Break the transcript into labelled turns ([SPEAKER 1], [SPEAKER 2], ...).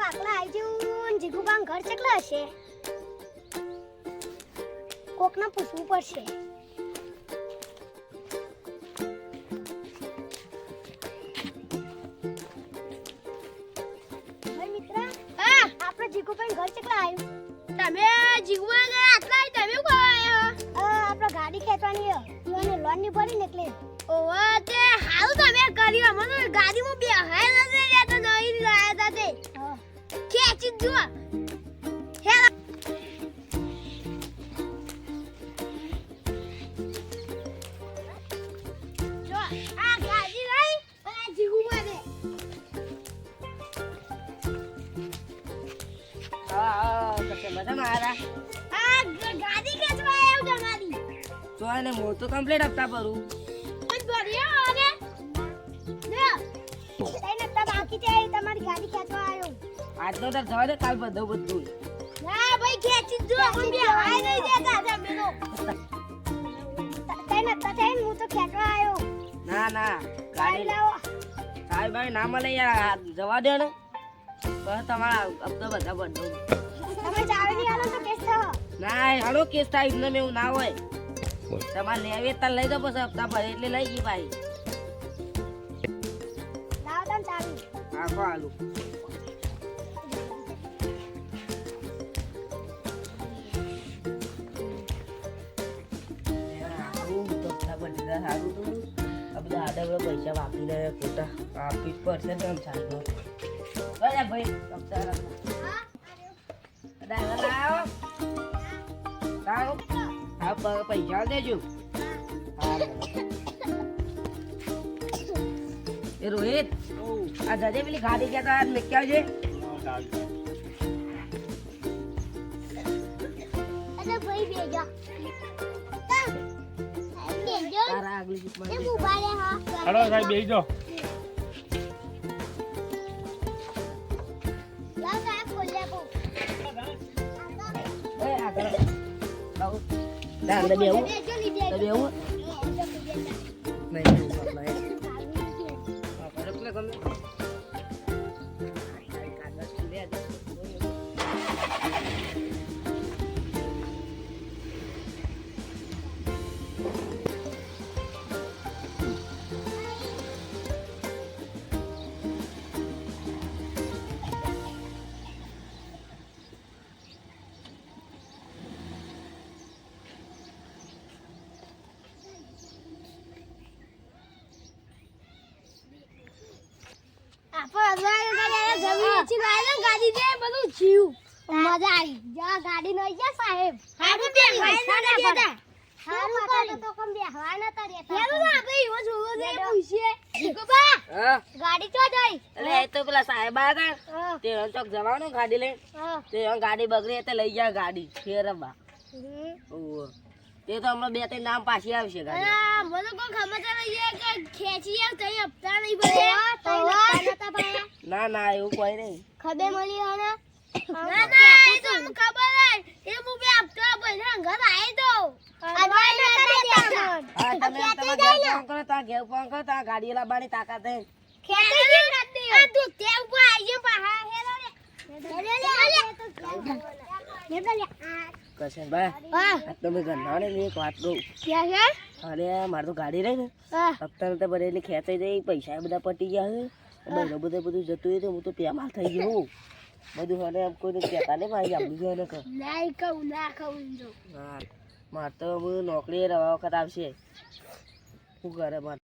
[SPEAKER 1] વાકલા આવી જવું જીગુબાન ઘર ચકલા હશે કોકને પૂછવું પડશે ભાઈ મિત્ર હા આપણે જીગુબાન ઘર ચકલા આવ્યું તમે જીગુબાન આટલા તમે કો આયો આપણે ગાડી ખેંચવાની છે ઈઓને લોન ની ભરી ને એટલે ઓવા તે હાલ તમે કર્યો મને ગાડીમાં બે હાય નજર લેતો નહીં લાયા તા તે ખેંચી જો હેલા જો આ ગાડી લઈ અને જીગુમાં દે
[SPEAKER 2] કશે મજા મારા
[SPEAKER 1] આ ગાડી ખેંચવા આવ્યો તમારી
[SPEAKER 2] તો આને હું તો કમ્પ્લીટ હપ્તા ભરું
[SPEAKER 1] ભર્યો અને તઈને તબ બાકી છે તમારી ગાડી ખેંચવા આવ્યો
[SPEAKER 2] આજનો તાર જવા દે કાલ બધું
[SPEAKER 1] ના ભાઈ ખેંચી જો હું બે હાય નહીં દેતા તમે લો તઈને હું તો ખેંચવા આવ્યો
[SPEAKER 2] ના
[SPEAKER 1] ગાડી લાવો
[SPEAKER 2] સાહેબ ભાઈ ના મળે યાર જવા દે ને બસ તમારા હપ્તા બધા બધું
[SPEAKER 1] તમે ચાવી આલો તો કેસ થો
[SPEAKER 2] ના હાલો કેસ થાય એમને એવું ના હોય તમારે લેવે તાર લઈ દો પછી હપ્તા ભરે એટલે લઈ ગઈ ભાઈ
[SPEAKER 1] લાવો તને ચાવી
[SPEAKER 2] આખો આલુ પૈસા વાપરીને ખોટા આપી પડશે ને ચાલો ભાઈ પૈસા દેજો એ રોહિત આ જજે પેલી ગાડી ગયા તા મેં ક્યાં છે
[SPEAKER 1] અરે ભાઈ બેજો
[SPEAKER 2] તારા આગલી જીપમાં
[SPEAKER 1] એ ઉભા રે હા
[SPEAKER 3] હાલો સાહેબ બેહી જાઓ
[SPEAKER 1] લાવ સાહેબ ખોલ્યા કો
[SPEAKER 2] એ આગળ આવ દાંડ બેવું
[SPEAKER 1] બેજો ની બેજો
[SPEAKER 2] બેવું નહીં પકડા આ પર એટલે ગમે કાગળ લે દે
[SPEAKER 1] ગાડી દે બધું જીવ મજા આવી જા ગાડી નઈ જા સાહેબ હારું બે હારું દેતા હારું કરે તો કમ બે હવા ન તરે હેરું ના ભાઈ ઓ જોવો દે પૂછીએ ગોબા
[SPEAKER 2] હા
[SPEAKER 1] ગાડી ચો જઈ
[SPEAKER 2] એટલે એ તો પેલા સાહેબ આવ્યા હતા તે ચોક જવાનું ગાડી લઈને તે ગાડી બગડી એટલે લઈ જાય ગાડી ફેરવા ઓહ તે તો હમણાં બે ત્રણ નામ પાછી આવશે ગાડી
[SPEAKER 1] મને કોઈ ખબર નહીં કે ખેંચી આવ તઈ હપ્તા નહીં ભરે
[SPEAKER 2] ના એવું કોઈ નહીં
[SPEAKER 1] ખબર મળી હે ના એ તો મને ખબર નહીં એ હું બે હપ્તા ભરે ઘર આય તો અડવાઈ ન દેતા
[SPEAKER 2] હા તમે ઘેર ફોન કરો તા ઘેર ફોન કરો તા ગાડી લાવવાની તાકાત હે
[SPEAKER 1] ખેંચી ગઈ નથી આ તું તે ઉપર આઈ જે પાહા હેલો લે
[SPEAKER 2] કશે ભાઈ આ તમે ગંધાને ની એક વાત કહું
[SPEAKER 1] ક્યાં છે
[SPEAKER 2] અરે મારે તો ગાડી રહી ને હપ્તા તો ભરેલી ખેંચાઈ જાય પૈસા બધા પટી ગયા છે બધું જતું રહ્યું હું તો પેમાલ થઈ ગયો બધું મને એમ કોઈને કહેતા નહીં મારી આપણી ને
[SPEAKER 1] ના કહું જો
[SPEAKER 2] હા મારે તો નોકરી રવા વખત આવશે શું કરે મારે